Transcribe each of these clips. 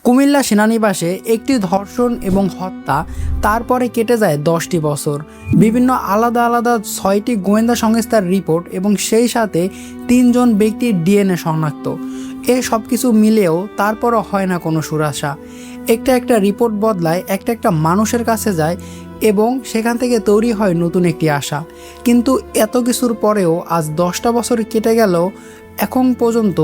কুমিল্লা সেনানিবাসে একটি ধর্ষণ এবং হত্যা, তারপরে কেটে যায় 10টি বছর। বিভিন্ন আলাদা আলাদা 6টি গোয়েন্দা সংস্থার রিপোর্ট এবং সেই সাথে 3 জন ব্যক্তির ডিএনএ শনাক্ত। এ সব কিছু মিলেও তারপরও হয় না কোনো সুরাশা। একটা রিপোর্ট বদলায়, একটা মানুষের কাছে যায় এবং সেখান থেকে তৈরি হয় নতুন একটি আশা। কিন্তু এত কিছুর পরেও আজ 10টা বছর কেটে গেলেও এখন পর্যন্ত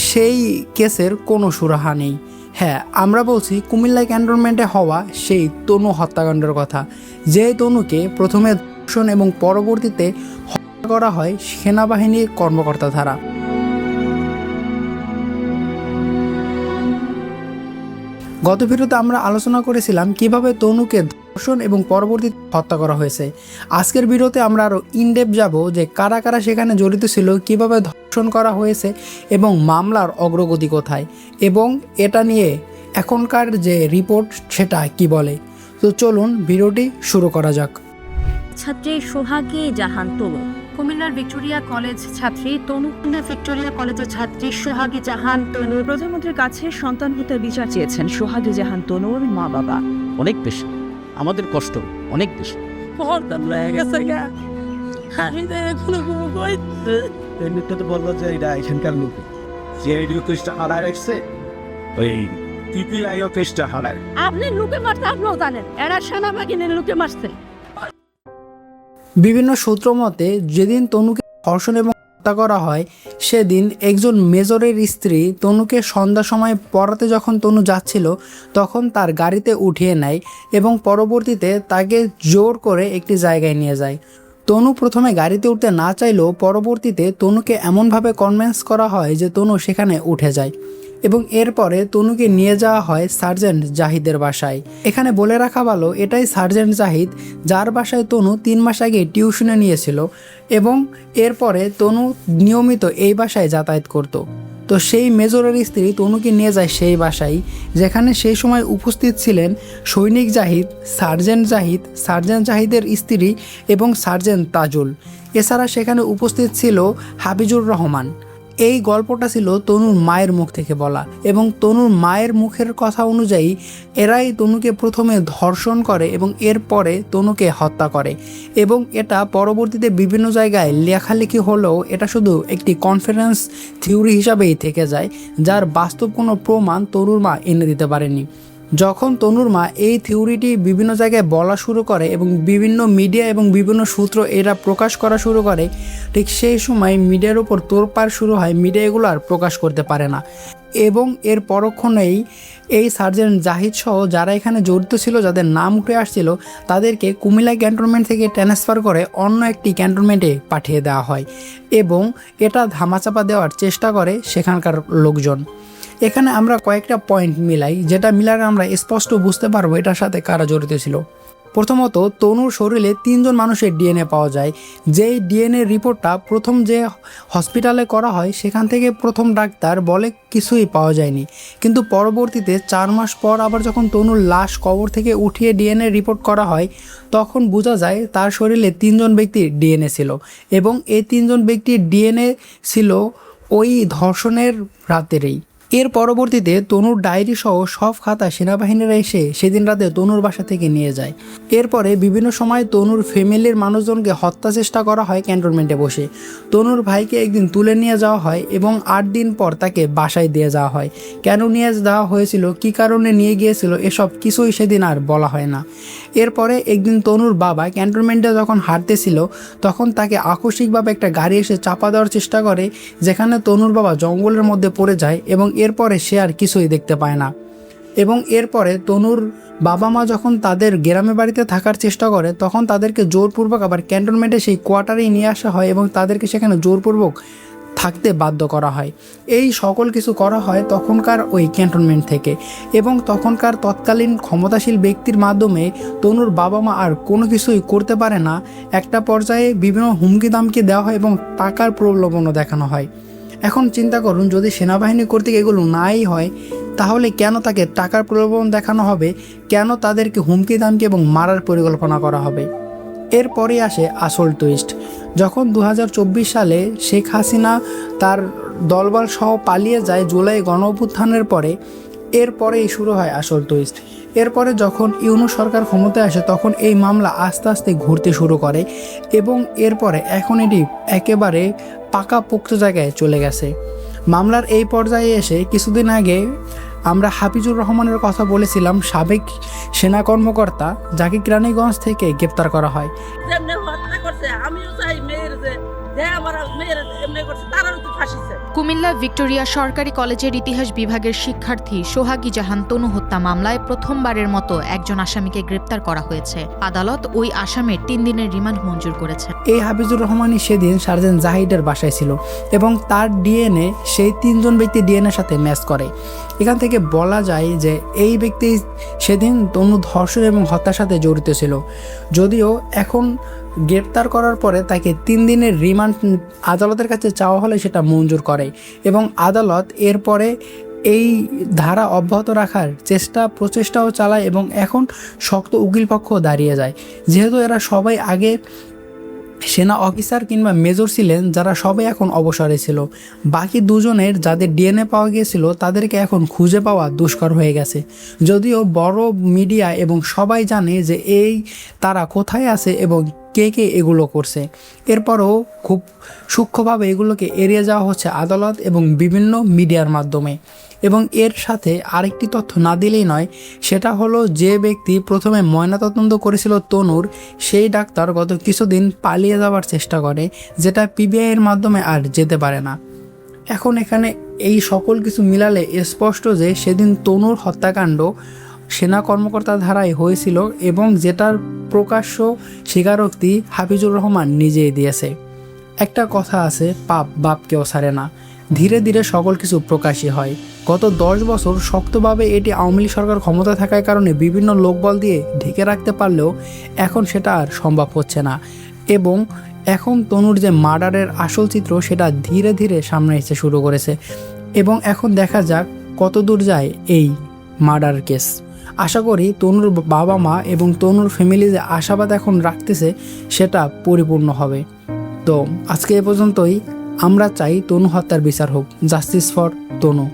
সেই কেসের কোনো সুরাহা নেই। হ্যাঁ, আমরা বলছি কুমিল্লা ক্যান্টনমেন্টে হওয়া সেই তনু হত্যাকাণ্ডের কথা, যে তনুকে প্রথমে ধর্ষণ এবং পরবর্তীতে হত্যা করা হয় সেনাবাহিনীর কর্মকর্তা দ্বারা। গত ভিডিওতে আমরা আলোচনা করেছিলাম কিভাবে তনুকে ধর্ষণ এবং পরবর্তীতে হত্যা করা হয়েছে। আজকের ভিডিওতে আমরা আরও ইনডেপ যাব যে কারা কারা সেখানে জড়িত ছিল, কিভাবে ধর্ষণ করা হয়েছে এবং মামলার অগ্রগতি কোথায়, এবং এটা নিয়ে এখনকার যে রিপোর্ট সেটা কি বলে। তো চলুন ভিডিওটি শুরু করা যাক। ছাত্রী সোহাগী জাহান তনু। কুমিল্লার ভিক্টোরিয়া কলেজ ছাত্রী তনু। ভিক্টোরিয়া কলেজের ছাত্রী সোহাগী জাহান তনু। প্রধানমন্ত্রীর কাছে সন্তান হতে বিচার চেয়েছেন সোহাগী জাহান তনুর মা বাবা। অনেক বেশি, আমাদের কষ্ট অনেক বেশি। এমনিতে তো বললো যে এটা এখানকার লোক, যে রেডিও কেসটা হারায় রাখছে, ওই পিপিআইও কেসটা হারায়। আপনি লোকে মারতে আপনিও জানেন, এরা সেনাবাহিনীর লোকে মারছে। বিভিন্ন সূত্র মতে যেদিন তনুকে ধর্ষণ এবং হত্যা করা হয় সেদিন একজন মেজরের স্ত্রী তনুকে সন্ধ্যা সময় পড়াতে যখন তনু যাচ্ছিল তখন তার গাড়িতে উঠিয়ে নেয় এবং পরবর্তীতে তাকে জোর করে একটি জায়গায় নিয়ে যায়। তনু প্রথমে গাড়িতে উঠতে না চাইলেও পরবর্তীতে তনুকে এমনভাবে কনভিন্স করা হয় যে তনু সেখানে উঠে যায় এবং এরপরে তনুকে নিয়ে যাওয়া হয় সার্জেন্ট জাহিদের বাসায়। এখানে বলে রাখা ভালো, এটাই সার্জেন্ট জাহিদ যার বাসায় তনু 3 মাস আগে টিউশনে নিয়েছিল এবং এরপরে তনু নিয়মিত এই বাসায় যাতায়াত করত। তো সেই মেজরের স্ত্রী তনুকে নিয়ে যায় সেই বাসায়, যেখানে সেই সময় উপস্থিত ছিলেন সৈনিক জাহিদ, সার্জেন্ট জাহিদের স্ত্রী এবং সার্জেন্ট তাজুল। এছাড়া সেখানে উপস্থিত ছিল হাবিজুর রহমান। এই গল্পটা ছিল তনুর মায়ের মুখ থেকে বলা এবং তনুর মায়ের মুখের কথা অনুযায়ী এরাই তনুকে প্রথমে ধর্ষণ করে এবং এরপরে তনুকে হত্যা করে এবং এটা পরবর্তীতে বিভিন্ন জায়গায় লেখালেখি হলেও এটা শুধু একটি কনফারেন্স থিওরি হিসাবেই থেকে যায়, যার বাস্তব কোনো প্রমাণ তনুর মা এনে দিতে পারেনি। যখন তনুর মা এই থিওরিটি বিভিন্ন জায়গায় বলা শুরু করে এবং বিভিন্ন মিডিয়া এবং বিভিন্ন সূত্র এরা প্রকাশ করা শুরু করে, ঠিক সেই সময় মিডিয়ার উপর তোড়পাড় শুরু হয়, মিডিয়া এগুলো আর প্রকাশ করতে পারে না এবং এর পরক্ষণেই এই সার্জেন্ট জাহিদ সহ যারা এখানে জড়িত ছিল, যাদের নাম উঠে আসছিল, তাদেরকে কুমিল্লা ক্যান্টনমেন্ট থেকে ট্রান্সফার করে অন্য একটি ক্যান্টনমেন্টে পাঠিয়ে দেওয়া হয় এবং এটা ধামাচাপা দেওয়ার চেষ্টা করে সেখানকার লোকজন। এখানে আমরা কয়েকটা পয়েন্ট মিলাই, যেটা মিলালে আমরা স্পষ্ট বুঝতে পারবো এটার সাথে কারা জড়িত ছিল। প্রথমত, তনুর শরীরে 3 জন মানুষের ডিএনএ পাওয়া যায়। যেই ডিএনএ রিপোর্টটা প্রথম যে হসপিটালে করা হয় সেখান থেকে প্রথম ডাক্তার বলে কিছুই পাওয়া যায়নি, কিন্তু পরবর্তীতে 4 মাস পর আবার যখন তনুর লাশ কবর থেকে উঠিয়ে ডিএনএ রিপোর্ট করা হয় তখন বোঝা যায় তার শরীরে 3 জন ব্যক্তির ডিএনএ ছিল এবং এই 3 জন ব্যক্তির ডিএনএ ছিল ওই ধর্ষণের রাতেরই। এর পরবর্তীতে তনুর ডায়েরি সহ সব খাতা সেনাবাহিনীরা এসে সেদিন রাতে তনুর বাসা থেকে নিয়ে যায়। এরপরে বিভিন্ন সময় তনুর ফ্যামিলির মানুষজনকে হত্যা চেষ্টা করা হয় ক্যান্টনমেন্টে বসে। তনুর ভাইকে একদিন তুলে নিয়ে যাওয়া হয় এবং 8 দিন পর তাকে বাসায় দিয়ে যাওয়া হয়। কেন নিয়ে যাওয়া হয়েছিল, কী কারণে নিয়ে গিয়েছিল, এসব কিছুই সেদিন আর বলা হয় না। এরপরে একদিন তনুর বাবা ক্যান্টনমেন্টে যখন হাঁটতেছিল তখন তাকে আকস্মিকভাবে একটা গাড়ি এসে চাপা দেওয়ার চেষ্টা করে, যেখানে তনুর বাবা জঙ্গলের মধ্যে পড়ে যায় এবং এরপরে সে আর কিছুই দেখতে পায় না। এবং এরপরে তনুর বাবা মা যখন তাদের গ্রামে বাড়িতে থাকার চেষ্টা করে তখন তাদেরকে জোরপূর্বক আবার ক্যান্টনমেন্টে সেই কোয়ার্টারেই নিয়ে আসা হয় এবং তাদেরকে সেখানে জোরপূর্বক থাকতে বাধ্য করা হয়। এই সকল কিছু করা হয় তখনকার ওই ক্যান্টনমেন্ট থেকে এবং তখনকার তৎকালীন ক্ষমতাশীল ব্যক্তির মাধ্যমে তনুর বাবা মা আর কোনো কিছুই করতে পারে না। একটা পর্যায়ে বিভিন্ন হুমকি দামকি দেওয়া হয় এবং টাকার প্রলোভনও দেখানো হয়। এখন চিন্তা করুন, যদি সেনাবাহিনী কর্তৃক এগুলো নাই হয় তাহলে কেন তাকে টাকার প্রলোভন দেখানো হবে, কেন তাদেরকে হুমকি দামকি এবং মারার পরিকল্পনা করা হবে। এরপরে আসে আসল টুইস্ট। যখন 2024 সালে শেখ হাসিনা তার দলবল সহ পালিয়ে যায় জুলাই গণ অভ্যুত্থানের পরে, এরপরেই শুরু হয় আসল টুইস্ট। এরপরে যখন ইউনূস সরকার ক্ষমতায় আসে তখন এই মামলা আস্তে আস্তে ঘুরতে শুরু করে এবং এরপরে এখন এটি একেবারে পাকাপোক্ত জায়গায় চলে গেছে। মামলার এই পর্যায়ে এসে কিছুদিন আগে আমরা হাফিজুর রহমানের কথা বলেছিলাম, সাবেক সেনা কর্মকর্তা, যাকে কেরানীগঞ্জ থেকে গ্রেপ্তার করা হয়। যেমনি হত্যা করছে আমিও চাই মেয়ের যে আমার মেয়ের এমনি করছে তারাও তো ফাঁসিছে। কুমিল্লা ভিক্টোরিয়া সরকারি কলেজের ইতিহাস বিভাগের শিক্ষার্থী সোহাগী জাহান তনু হত্যা মামলায় প্রথমবারের মতো একজন আসামিকে গ্রেপ্তার করা হয়েছে। আদালত ওই আসামির 3 দিনের রিমান্ড মঞ্জুর করেছে। এই হাফিজুর রহমানই সেদিন সার্জেন্ট জাহিদের বাসায় ছিল এবং তার ডিএনএ সেই 3 জন ব্যক্তি ডিএনএর সাথে ম্যাচ করে। এখান থেকে বলা যায় যে এই ব্যক্তি সেদিন তনু ধর্ষণ এবং হত্যার সাথে জড়িত ছিল। যদিও এখন গ্রেপ্তার করার পরে তাকে 3 দিনের রিমান্ড আদালতের কাছে চাওয়া হলে সেটা মঞ্জুর করে এবং আদালত এরপরে এই ধারা অব্যাহত রাখার প্রচেষ্টাও চালায় এবং এখন শক্ত উকিল পক্ষ দাঁড়িয়ে যায়। যেহেতু এরা সবাই আগে সেনা অফিসার কিংবা মেজর ছিলেন, যারা সবাই এখন অবসরে ছিল, বাকি 2 জনের যাদের ডিএনএ পাওয়া গিয়েছিল তাদেরকে এখন খুঁজে পাওয়া দুষ্কর হয়ে গেছে। যদিও বড় মিডিয়া এবং সবাই জানে যে তারা কোথায় আছে এবং কে কে এগুলো করছে, এরপরও খুব সূক্ষ্মভাবে এগুলোকে এড়িয়ে যাওয়া হচ্ছে আদালত এবং বিভিন্ন মিডিয়ার মাধ্যমে। এবং এর সাথে আরেকটি তথ্য না দিলেই নয়, সেটা হলো যে ব্যক্তি প্রথমে ময়নাতদন্ত করেছিল তনুর, সেই ডাক্তার গত কিছুদিন পালিয়ে যাওয়ার চেষ্টা করে, যেটা পিবিআইয়ের মাধ্যমে আর যেতে পারে না। এখন এখানে এই সকল কিছু মিলালে স্পষ্ট যে সেদিন তনুর হত্যাকাণ্ড সেনা কর্মকর্তা ধারায় হয়েছিল এবং যেটার প্রকাশ্য স্বীকারোক্তি হাফিজুর রহমান নিজেই দিয়েছে। একটা কথা আছে, পাপ বাপকেও ছাড়ে না। ধীরে ধীরে সকল কিছু প্রকাশই হয়। গত 10 বছর শক্তভাবে এটি আওয়ামী লীগ সরকার ক্ষমতা থাকার কারণে বিভিন্ন লোকবল দিয়ে ঢেকে রাখতে পারলেও এখন সেটা আর সম্ভব হচ্ছে না এবং এখন তনুর যে মার্ডারের আসল চিত্র সেটা ধীরে ধীরে সামনে এসে শুরু করেছে এবং এখন দেখা যাক কত দূর যায় এই মার্ডার কেস। আশা করি তনুর বাবা মা এবং তনুর ফ্যামিলি যে আশাবাদ এখন রাখতেছে সেটা পরিপূর্ণ হবে। তো আজকে এ পর্যন্তই। আমরা চাই তনু হত্যার বিচার হোক, জাস্টিস ফর তনু।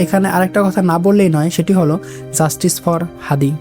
এখানে আরেকটা কথা না বললেই নয়, সেটি হলো জাস্টিস ফর হাদি।